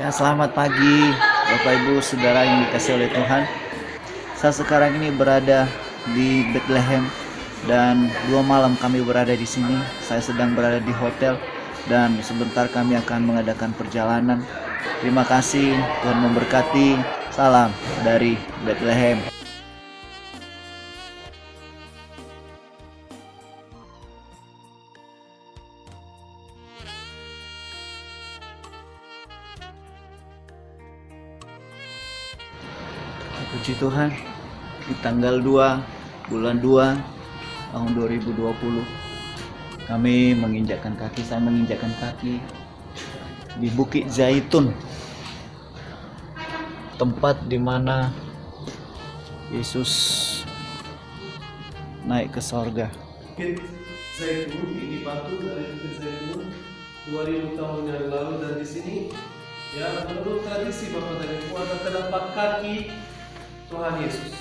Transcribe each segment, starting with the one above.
Ya, selamat pagi Bapak Ibu Saudara yang dikasihi oleh Tuhan. Saya sekarang ini berada di Bethlehem dan 2 malam kami berada di sini. Saya sedang berada di hotel dan sebentar kami akan mengadakan perjalanan. Terima kasih, Tuhan memberkati. Salam dari Bethlehem. Puji Tuhan, di tanggal 2 bulan 2 tahun 2020 kami saya menginjakkan kaki di Bukit Zaitun, tempat di mana Yesus naik ke sorga. Bukit Zaitun, ini batu dari Bukit Zaitun 2000 tahun yang lalu, dan di sini ya menurut tradisi Bapak dan Ibu ada terdapat kaki Tuhan Yesus.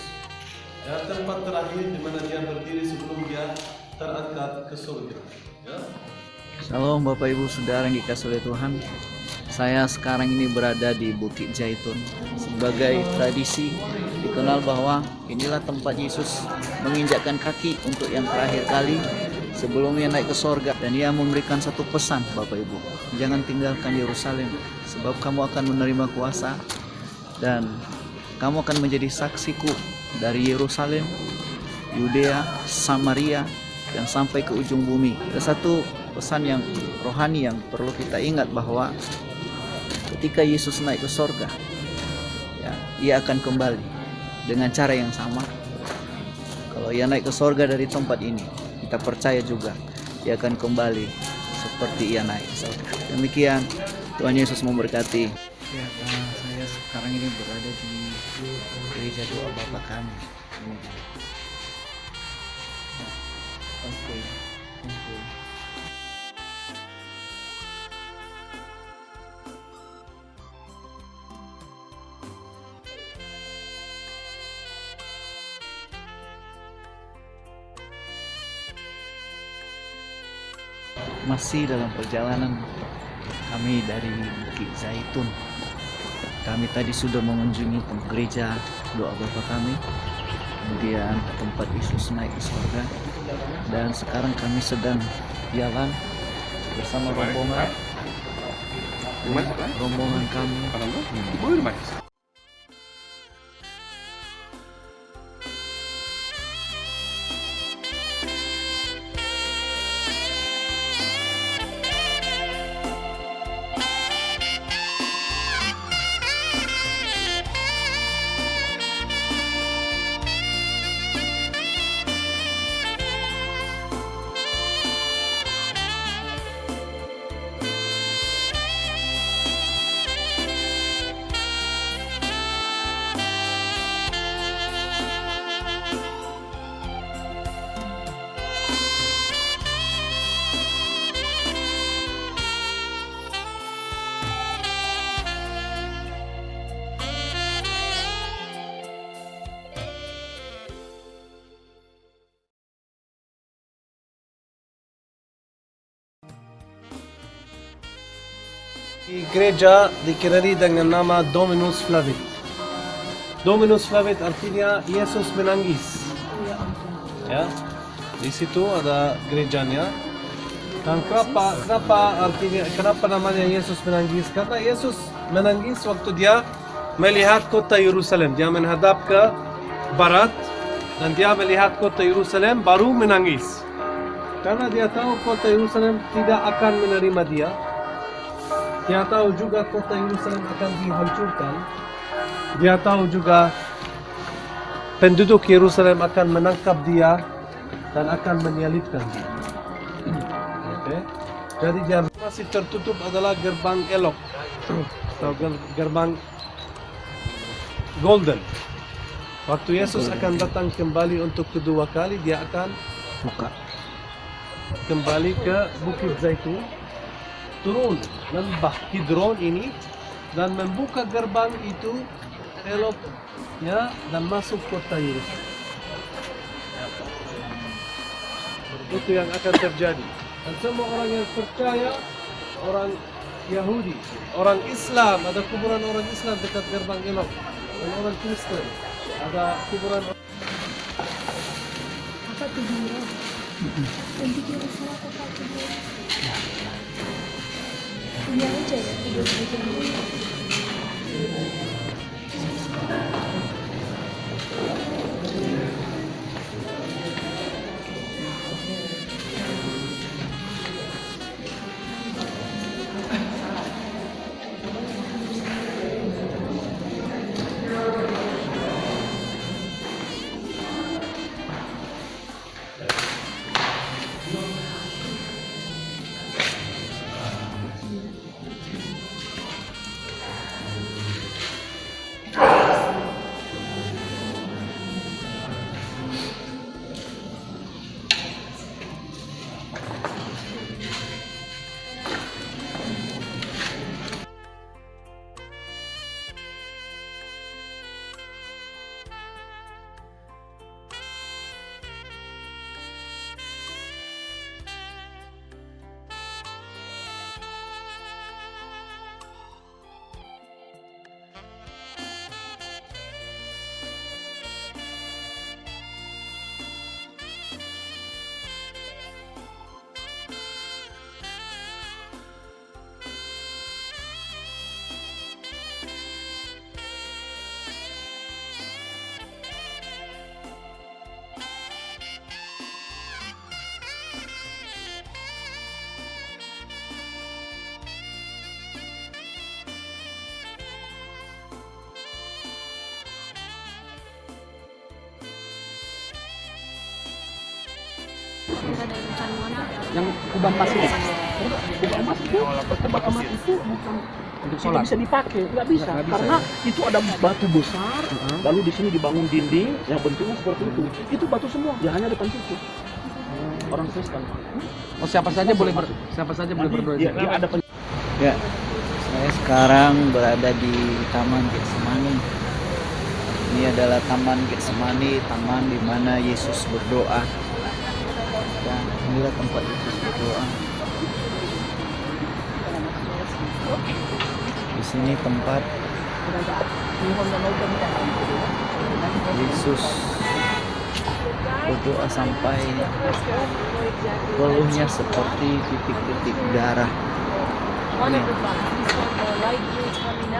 Ya, tempat terakhir di mana dia berdiri sebelum dia terangkat ke surga. Ya. Shalom Bapak Ibu Saudara yang dikasihi oleh Tuhan. Saya sekarang ini berada di Bukit Zaitun. Sebagai tradisi dikenal bahwa inilah tempat Yesus menginjakkan kaki untuk yang terakhir kali sebelum dia naik ke sorga. Dan dia memberikan satu pesan, Bapak Ibu, jangan tinggalkan Yerusalem, sebab kamu akan menerima kuasa dan kamu akan menjadi saksiku dari Yerusalem, Yudea, Samaria, dan sampai ke ujung bumi. Ada satu pesan yang rohani yang perlu kita ingat, bahwa ketika Yesus naik ke sorga, ya, ia akan kembali dengan cara yang sama. Kalau ia naik ke sorga dari tempat ini, kita percaya juga ia akan kembali seperti ia naik ke sorga. Demikian, Tuhan Yesus memberkati. Ya, saya sekarang ini berada di gereja doa Bapa Kami. Oke. Masih dalam perjalanan kami dari Bukit Zaitun. Kami tadi sudah mengunjungi gereja doa Bapa Kami, kemudian tempat Yesus naik ke surga, dan sekarang kami sedang jalan bersama rombongan kami. Gereja dikenali dengan nama Dominus Flavit. Dominus Flavit artinya Yesus menangis. Ya, di situ ada gerejanya. Dan kenapa namanya Yesus menangis? Karena Yesus menangis waktu dia melihat kota Yerusalem. Dia menghadap ke barat dan dia melihat kota Yerusalem baru menangis. Karena dia tahu kota Yerusalem tidak akan menerima dia. Dia tahu juga kota Yerusalem akan dihancurkan. Dia tahu juga penduduk Yerusalem akan menangkap dia dan akan menyalibkan dia. Okay. Jadi dia masih tertutup adalah gerbang elok atau gerbang golden. Waktu Yesus akan datang kembali untuk kedua kali, dia akan Buka. kembali ke Bukit Zaitun, turun lembah Kidron ini dan membuka gerbang itu elok, ya, dan masuk kota Yerusalem. Itu yang akan terjadi. Dan semua orang yang percaya, orang Yahudi. Orang Islam, ada kuburan orang Islam dekat gerbang Elok. Dan orang Kristen, ada kuburan Apa tujuannya? Untuk yang salah apa tujuannya? Punya aja ya, tidur aja. Ada rencana mana? Yang kubah emas itu, kubah emas itu, kubah emas itu bukan Untuk tidak sholat. bisa dipakai, nggak bisa, Nggak bisa, karena itu ada batu besar, lalu di sini dibangun dinding yang bentuknya seperti itu batu semua, ya hanya depan situ. Orang Kristen. Oh, siapa saja boleh berdoa. Ya, ya ada Ya, saya sekarang berada di Taman Getsemani. Ini adalah Taman Getsemani, taman di mana Yesus berdoa. Ya, inilah tempat Yesus berdoa. Di sini tempat Yesus berdoa sampai keluhnya seperti titik-titik darah. Nih,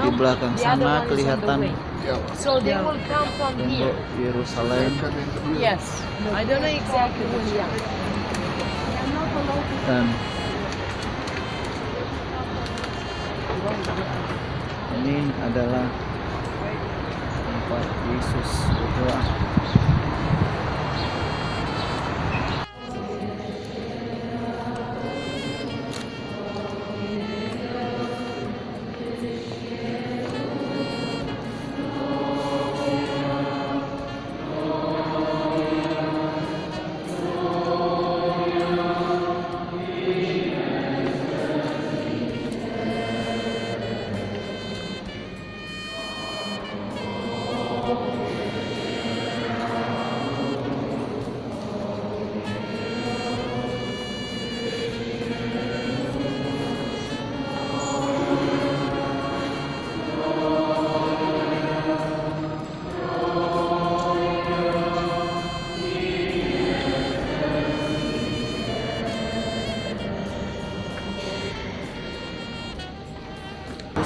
di belakang sana kelihatan So they will come from here. tembok Yerusalem Yes. I don't know exactly which one. dan ini adalah tempat Yesus berdoa.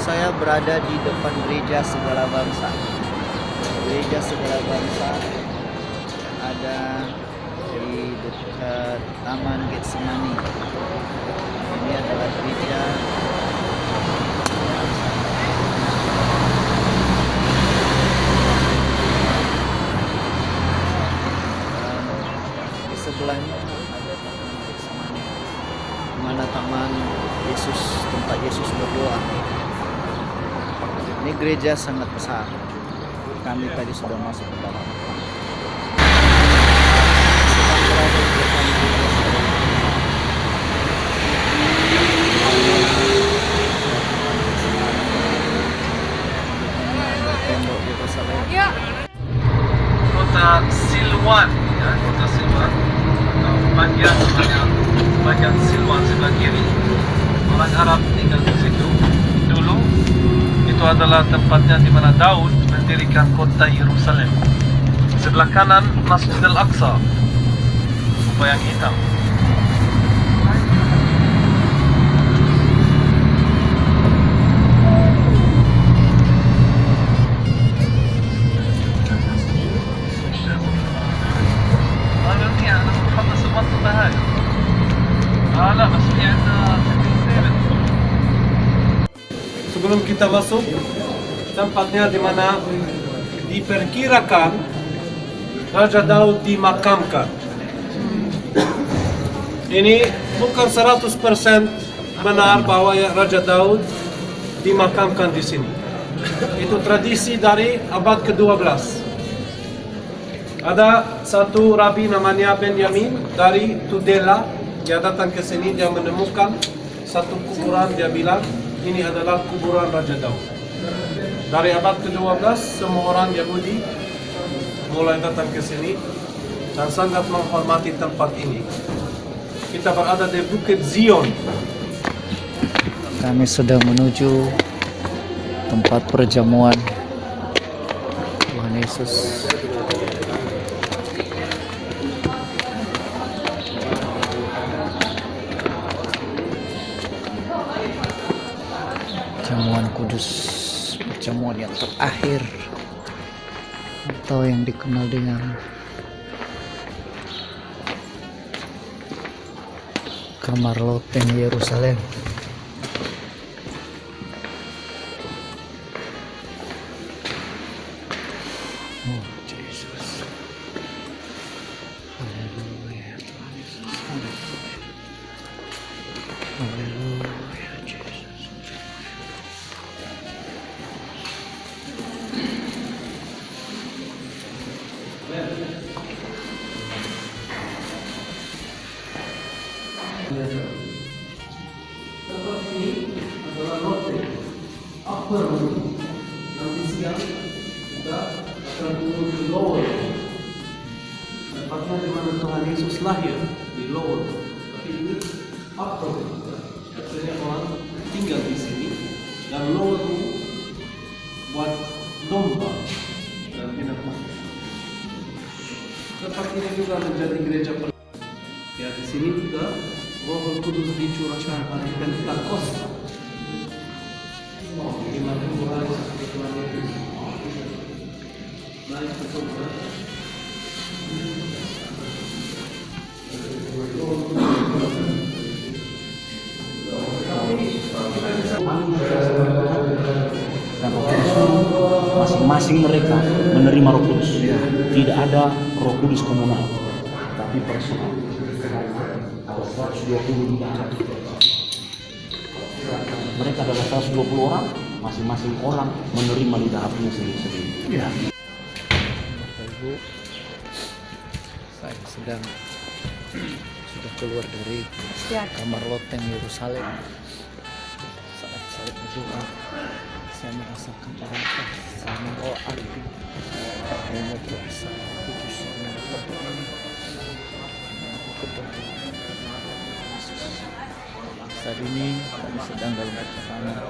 Saya berada di depan gereja segala bangsa. Gereja segala bangsa ada di dekat Taman Getsemani. Ini adalah gereja. Dan di sebelahnya ada Taman Getsemani, di mana Taman Yesus, tempat Yesus berdoa. Ini gereja sangat besar. Kami tadi sudah masuk ke dalam. Sedang berada di depan gereja segala bangsa. Tembok Yerusalem. kota Silwan, ya, kota Silwan atau bagian Silwan sebelah kiri. Orang Arab tinggal di situ. itu adalah tempatnya di mana Daud mendirikan kota Yerusalem. Sebelah kanan Masjid Al-Aqsa, kubah yang hitam. Sebelum kita masuk, tempatnya di mana diperkirakan Raja Daud dimakamkan. Ini bukan 100% benar bahwa Raja Daud dimakamkan di sini. Itu tradisi dari abad ke-12. Ada satu rabi namanya Benyamin dari Tudela, dia datang ke sini, dia menemukan satu kuburan, dia bilang ini adalah kuburan Raja Daud. Dari abad ke-12 semua orang Yahudi mulai datang ke sini dan sangat menghormati tempat ini. Kita berada di Bukit Zion. Kami sedang menuju tempat perjamuan Tuhan Yesus. Perjamuan kudus, perjamuan yang terakhir atau yang dikenal dengan kamar loteng Yerusalem. Oh Yesus, haleluya Tuhan Yesus, haleluya Yesus. Tempat ini adalah loteng upper room. Nanti siang kita akan turun di lower. Tempatnya di mana Tuhan Yesus lahir di lower. Tapi ini upper room. Biasanya orang tinggal di sini dan lower room buat domba dan binatang. Tempat ini juga menjadi gereja ya, di sini juga Roh Kudus dicurahkan pada Pentakosta. Di mana Tuhan seperti Tuhan Yesus naik ke surga. Dan Roh Kudus masing-masing mereka menerima Roh Kudus. Tidak ada Roh Kudus komunal, tapi personal. Ada 120 di dalam. Mereka adalah 120 orang, masing-masing orang menerima di dalamnya sendiri-sendiri. Ya. Bapak Ibu, saya sudah keluar dari kamar loteng Yerusalem. Saat saya berdoa, saya merasakan apa? Saya membawa arti, saya kuasa kudus yang tempat ini. Saat ini kami sedang dalam perjalanan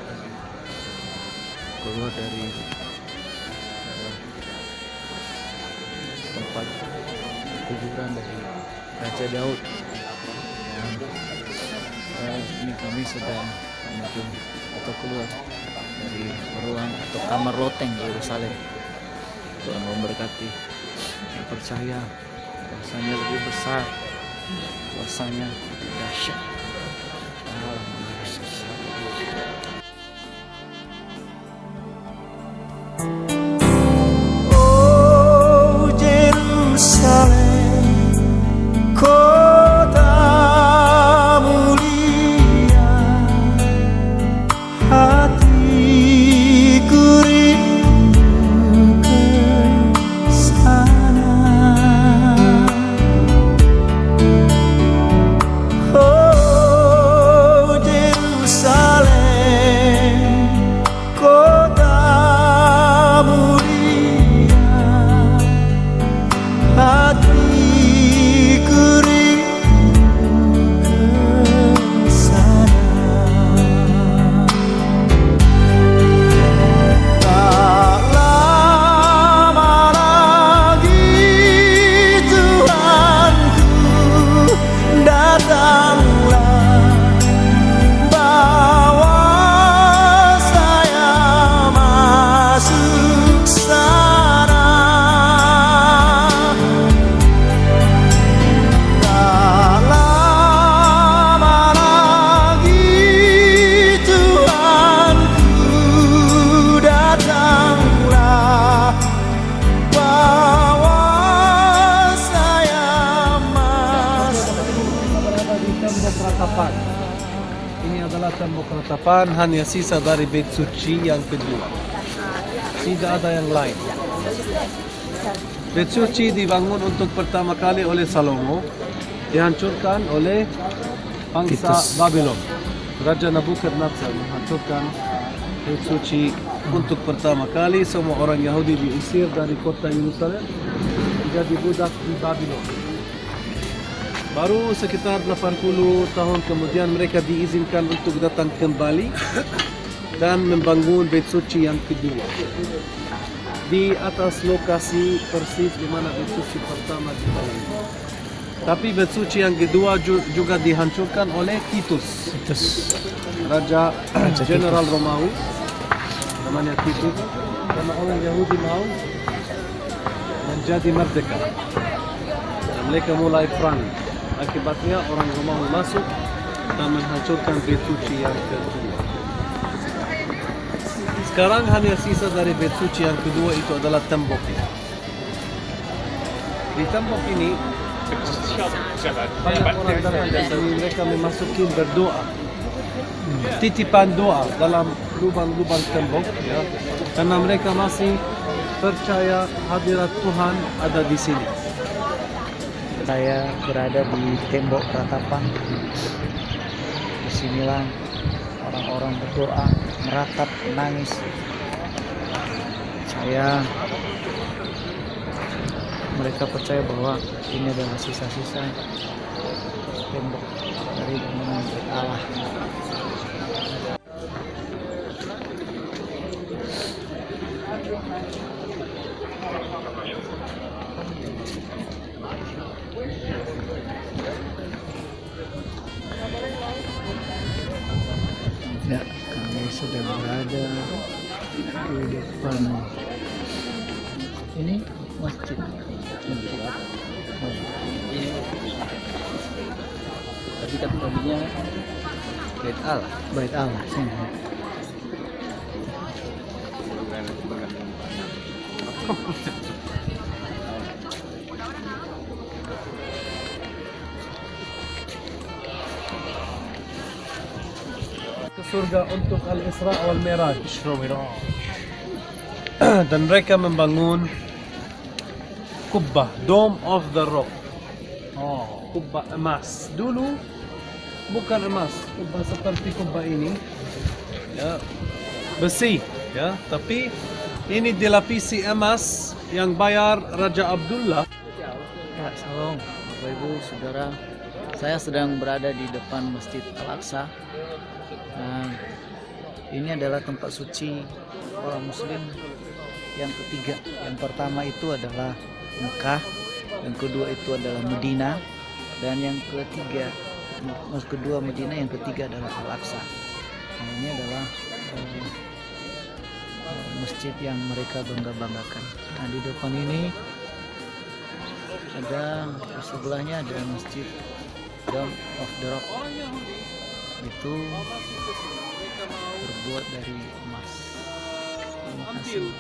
keluar dari tempat kuburan dari Raja Daud. Dan ini kami sedang menuju atau keluar dari ruang atau kamar loteng Yerusalem. Tuhan memberkati. Saya percaya kuasanya lebih besar, kuasanya dahsyat. Oh Jerusalem, kota mulia, hatiku rindu ke sana. Oh depan hanya sisa dari Bait Suci yang kedua. Tidak ada yang lain. Bait Suci dibangun untuk pertama kali oleh Salomo, dihancurkan oleh bangsa Babylon. Raja Nabukadnezar menghancurkan Bait Suci untuk pertama kali. Semua orang Yahudi diusir dari kota Yerusalem, jadi budak di Babylon. Baru sekitar 80 tahun kemudian mereka diizinkan untuk datang kembali dan membangun Bait Suci yang kedua di atas lokasi persis di mana Bait Suci pertama dibangun. Tapi Bait Suci yang kedua juga dihancurkan oleh Titus, Raja Jenderal Romawi, namanya Titus, karena orang Yahudi mau menjadi merdeka. Dan mereka mulai perang. Akibatnya orang Romawi masuk dan menghancurkan Bait Suci yang kedua. Sekarang hanya sisa dari Bait Suci yang kedua itu adalah tembok ini. Di tembok ini banyak orang datang ke sini, mereka memasuki berdoa, titipan doa dalam lubang-lubang tembok, ya, karena mereka masih percaya hadirat Tuhan ada di sini. Saya berada di tembok ratapan. Disinilah orang-orang berdoa, meratap, menangis. Mereka percaya bahwa ini adalah sisa-sisa tembok dari bangunan Bait Allah. Ya, kami sudah berada di depan ini masjid. Tadi kan tadinya Bait Allah. Bait Allah sini. Ke surga untuk Al-Isra wal Miraj. Dan mereka membangun kubbah, Dome of the Rock. Kubbah emas. Dulu bukan emas, kubbah seperti kubbah ini, ya, besi, ya, tapi ini dilapisi emas yang bayar Raja Abdullah. Ya, salam, Bapak Ibu, Saudara. Saya sedang berada di depan Masjid Al-Aqsa. Nah, ini adalah tempat suci orang Muslim yang ketiga. Yang pertama itu adalah Mekah, yang kedua itu adalah Medina, dan yang ketiga, kedua Medina, yang ketiga adalah Al-Aqsa. Nah, ini adalah masjid yang mereka bangga-banggakan. Nah, di depan ini ada, di sebelahnya ada Masjid Dome of the Rock. Itu terbuat dari emas. Terima kasih.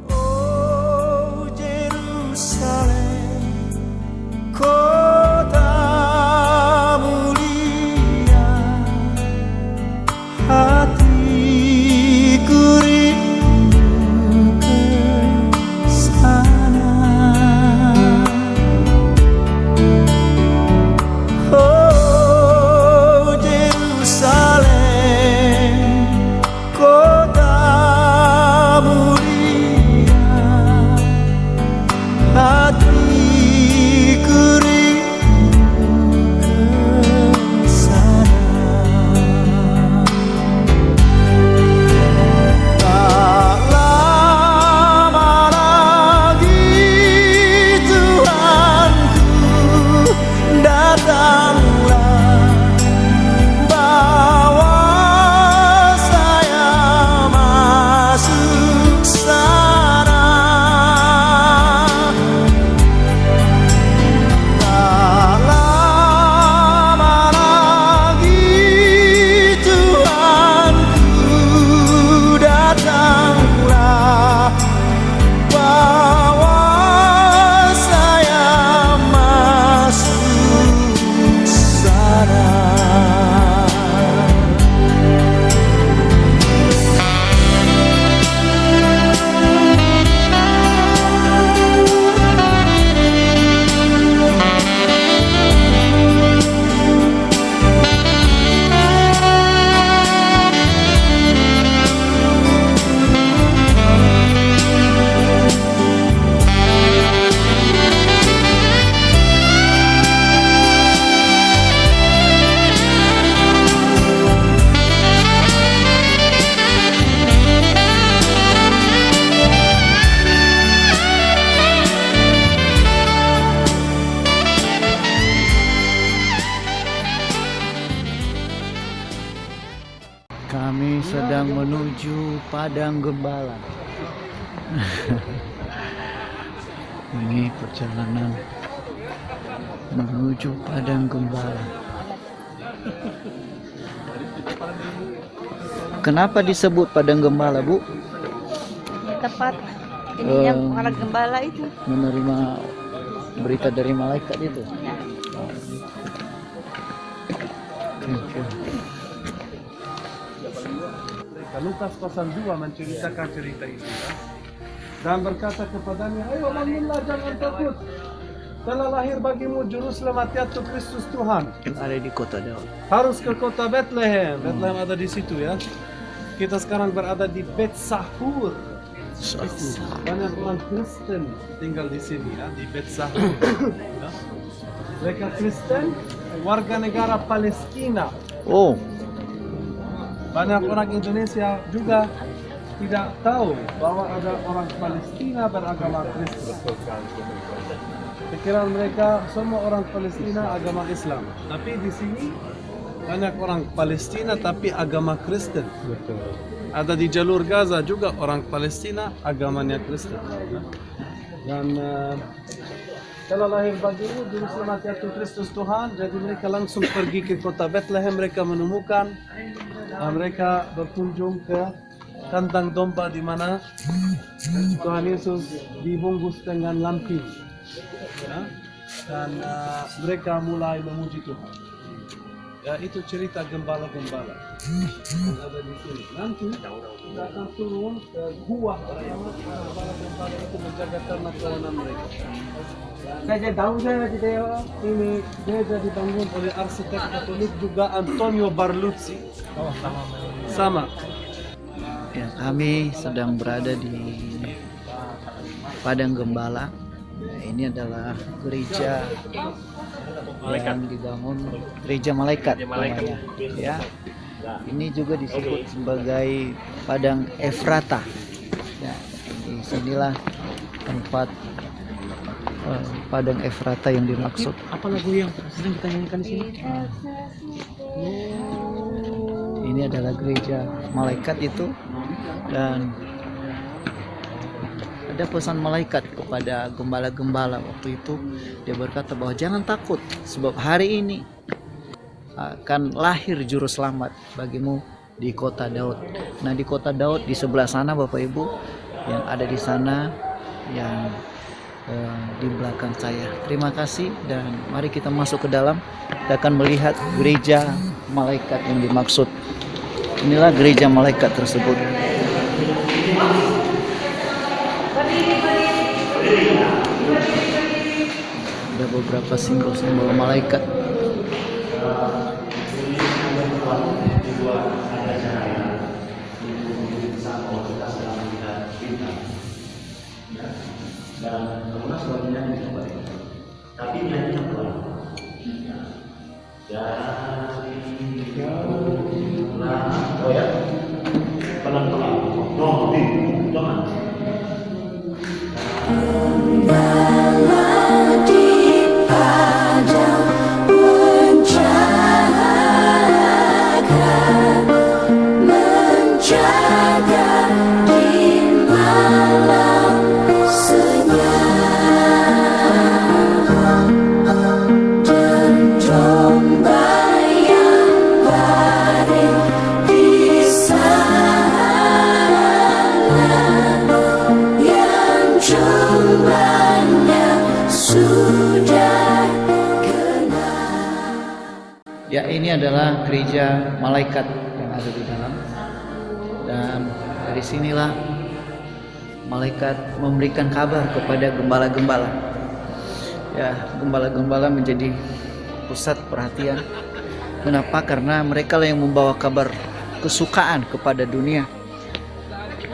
Oh Jerusalem, kota mulia, hatiku rindu ke sana. Oh Jerusalem, Kami sedang menuju Padang Gembala. Ini perjalanan menuju Padang Gembala. Kenapa disebut Padang Gembala, Bu? Tepat ininya Eh, para gembala itu. Menerima berita dari malaikat itu. Oke. Lukas pasal 2 menceritakan cerita itu ya. Dan berkata kepadanya, ayo bangunlah, jangan takut. Telah lahir bagimu juru selamat, yaitu Kristus Tuhan. Yang ada di kota Daud. Harus ke kota Bethlehem. Bethlehem ada di situ ya. Kita sekarang berada di Bet Sahur. Banyak orang Kristen tinggal di sini ya, di Bet Sahur. Ya. Mereka Kristen, warga negara Palestina. Oh, Banyak orang Indonesia juga tidak tahu bahwa ada orang Palestina beragama Kristen. Pikiran mereka semua orang Palestina agama Islam. Tapi di sini banyak orang Palestina tapi agama Kristen. Ada di jalur Gaza juga orang Palestina agamanya Kristen. Dan telah lahir bagimu juru selamat, yaitu Kristus Tuhan. Jadi mereka langsung pergi ke kota Bethlehem. Mereka menemukan, mereka berkunjung ke kandang domba di mana Tuhan Yesus dibungkus dengan lampin. Ya. Dan mereka mulai memuji Tuhan. Ya, itu cerita gembala-gembala yang ada di sini. Nanti kita akan turun ke gua bersama gembala-gembala itu menjaga ternak kawanan mereka. Saya tahu ini gereja dibangun oleh arsitek Katolik juga Antonio Barluzzi. Sama. ya, kami sedang berada di Padang Gembala. Nah, ini adalah gereja yang dibangun, gereja malaikat namanya. Ya, ini juga disebut sebagai Padang Efrata. Ya, di sinilah tempat Padang Efrata yang dimaksud. Apa lagu yang sedang kita nyanyikan di sini? Ini adalah gereja malaikat itu, dan ada pesan malaikat kepada gembala-gembala waktu itu. Dia berkata bahwa jangan takut, sebab hari ini akan lahir juru selamat bagimu di kota Daud. Nah, di kota Daud di sebelah sana Bapak Ibu, yang ada di sana, yang di belakang saya. Terima kasih, dan mari kita masuk ke dalam. Kita akan melihat gereja malaikat yang dimaksud. Inilah gereja malaikat tersebut. Ada beberapa simbol-simbol malaikat. Ya, ini adalah gereja malaikat yang ada di dalam. Dan dari sinilah malaikat memberikan kabar kepada gembala-gembala. Ya, gembala-gembala menjadi pusat perhatian. Kenapa? Karena mereka lah yang membawa kabar kesukaan kepada dunia.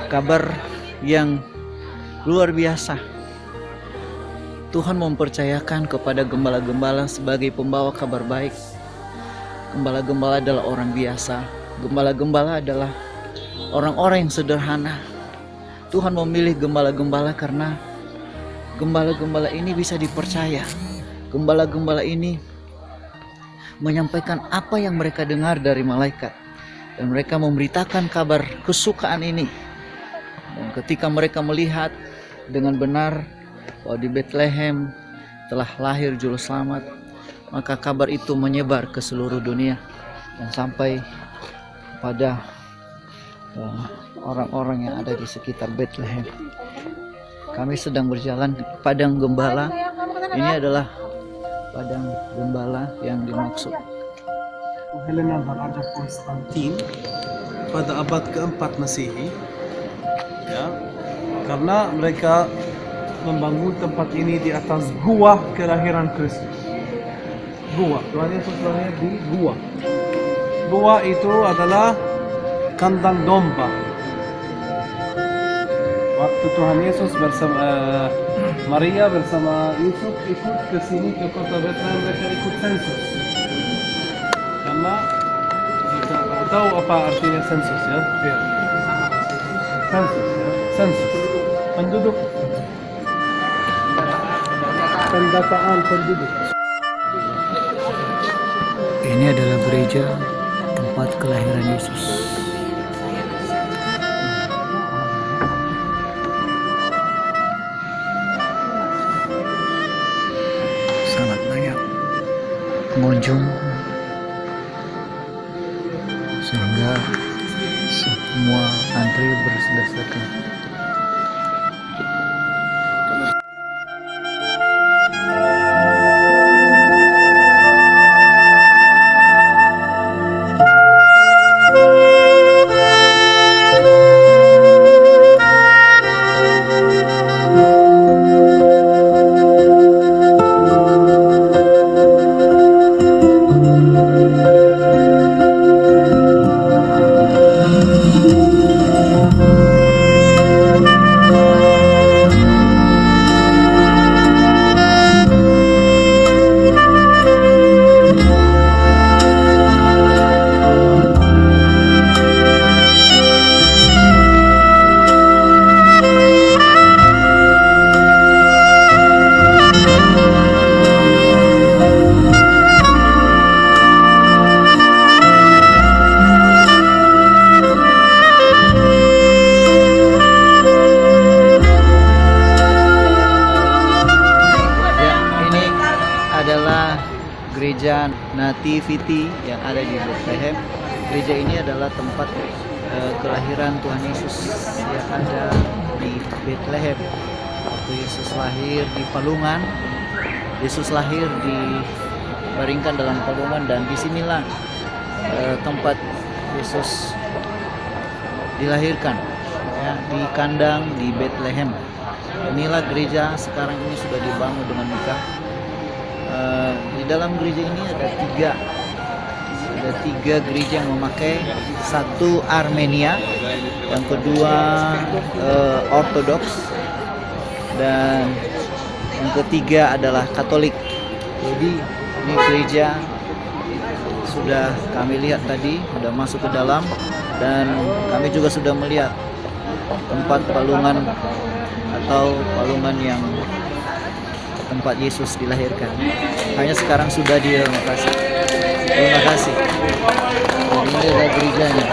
Kabar yang luar biasa. Tuhan mempercayakan kepada gembala-gembala sebagai pembawa kabar baik. Gembala-gembala adalah orang biasa. Gembala-gembala adalah orang-orang yang sederhana. Tuhan memilih gembala-gembala karena gembala-gembala ini bisa dipercaya. Gembala-gembala ini menyampaikan apa yang mereka dengar dari malaikat. dan mereka memberitakan kabar kesukaan ini. Dan ketika mereka melihat dengan benar bahwa di Bethlehem telah lahir juru selamat, maka kabar itu menyebar ke seluruh dunia dan sampai pada orang-orang yang ada di sekitar Bethlehem. Kami sedang berjalan di Padang Gembala. Ini adalah Padang Gembala yang dimaksud. Helena dan Raja Konstantin pada abad keempat Masehi, ya, karena mereka membangun tempat ini di atas gua kelahiran Kristus. Gua, Tuhan Yesus lahir di gua. Gua itu adalah kandang domba. Waktu Tuhan Yesus bersama Maria bersama Yusuf ikut ke sini ke kota Bethlehem, mereka ikut sensus. Karena kita tahu apa artinya sensus, ya? Iya. Sensus, ya? Sensus. Penduduk. Pendataan penduduk. Ini adalah gereja tempat kelahiran Yesus. Sangat banyak pengunjung sehingga semua antri berdesakan. Gereja Nativity yang ada di Bethlehem. Gereja ini adalah tempat kelahiran Tuhan Yesus yang ada di Bethlehem. Waktu Yesus lahir di palungan, Yesus lahir dibaringkan dalam palungan, dan disinilah tempat Yesus dilahirkan, ya, di kandang di Bethlehem. Inilah gereja sekarang ini sudah dibangun dengan megah. Di dalam gereja ini ada tiga gereja yang memakai, satu Armenia, yang kedua Ortodoks, dan yang ketiga adalah Katolik. Jadi ini gereja sudah kami lihat tadi, sudah masuk ke dalam, dan kami juga sudah melihat tempat palungan atau palungan yang tempat Yesus dilahirkan. Hanya sekarang sudah direnovasi. Terima kasih. Ini adalah gerejanya.